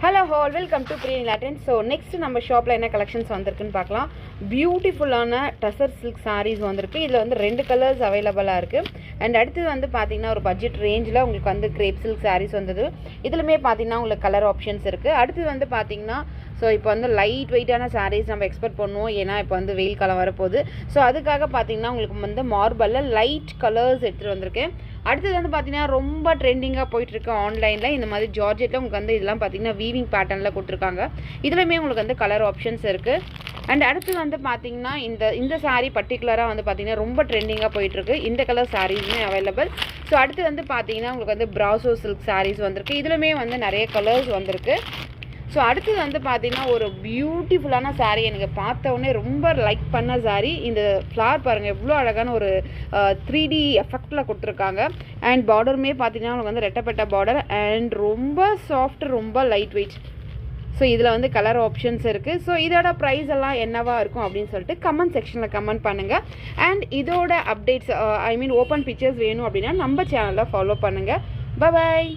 Hello all, welcome to Pre Latin. So next நம்ம ஷாப்ல என்ன கலெக்ஷன்ஸ் வந்திருக்குன்னு பார்க்கலாம். பியூட்டிஃபுல்லான டசர் சில்க் sarees வந்திருக்கு. இதுல வந்து ரெண்டு கலர்ஸ் அவைலபிளா இருக்கு. அண்ட் அடுத்து வந்து பாத்தீங்கன்னா ஒரு பட்ஜெட் ரேஞ்சில உங்களுக்கு வந்து கிரேப் சில்க் sarees வந்தது. இதுலமே பாத்தீங்கன்னா உங்களுக்கு கலர் ஆப்ஷன்ஸ் இருக்கு. அடுத்து வந்து பாத்தீங்கன்னா இப்போ வந்து லைட் வெயிட்டான sarees நம்ம எக்ஸ்பெக்ட் பண்ணுவோம். ஏன்னா இப்போ வந்து வெயில் காலம் வரப்போகுது. ஸோ அதுக்காக பார்த்தீங்கன்னா உங்களுக்கு வந்து மார்பலில் லைட் கலர்ஸ் எடுத்துகிட்டு வந்திருக்கேன். அடுத்தது வந்து பார்த்தீங்கன்னா ரொம்ப ட்ரெண்டிங்காக போயிட்டுருக்கு ஆன்லைனில். இந்த மாதிரி ஜார்ஜெட்டில் உங்களுக்கு வந்து இதெல்லாம் பார்த்தீங்கன்னா வீவிங் பேட்டர்னில் கொடுத்துருக்காங்க. இதுலையுமே உங்களுக்கு வந்து கலர் ஆப்ஷன்ஸ் இருக்குது. அண்ட் அடுத்து வந்து பார்த்தீங்கன்னா இந்த சாரீ பர்டிகுலராக வந்து பார்த்தீங்கன்னா ரொம்ப ட்ரெண்டிங்காக போயிட்டுருக்கு. இந்த கலர் சாரீஸுமே அவைலபிள். ஸோ அடுத்து வந்து பார்த்தீங்கன்னா உங்களுக்கு வந்து ப்ராசோ சில்க் சாரீஸ் வந்திருக்கு. இதுலையுமே வந்து நிறைய கலர்ஸ் வந்திருக்கு. ஸோ அடுத்தது வந்து பார்த்தீங்கன்னா ஒரு பியூட்டிஃபுல்லான சாரீ, எனக்கு பார்த்த உடனே ரொம்ப லைக் பண்ண சாரீ. இந்த ஃப்ளார் பாருங்கள் எவ்வளோ அழகான ஒரு 3D எஃபெக்டில் கொடுத்துருக்காங்க. அண்ட் பார்டருமே பார்த்தீங்கன்னா உங்களுக்கு வந்து ரெட்டப்பட்ட பார்டர் அண்ட் ரொம்ப சாஃப்ட், ரொம்ப லைட் வெயிட். ஸோ இதில் வந்து கலர் ஆப்ஷன்ஸ் இருக்குது. ஸோ இதோட ப்ரைஸ் எல்லாம் என்னவா இருக்கும் அப்படின்னு சொல்லிட்டு கமெண்ட் செக்ஷனில் கமெண்ட் பண்ணுங்கள். அண்ட் இதோட அப்டேட்ஸ் ஓப்பன் பிக்சர்ஸ் வேணும் அப்படின்னா நம்ம சேனலில் ஃபாலோ பண்ணுங்கள். பாய்.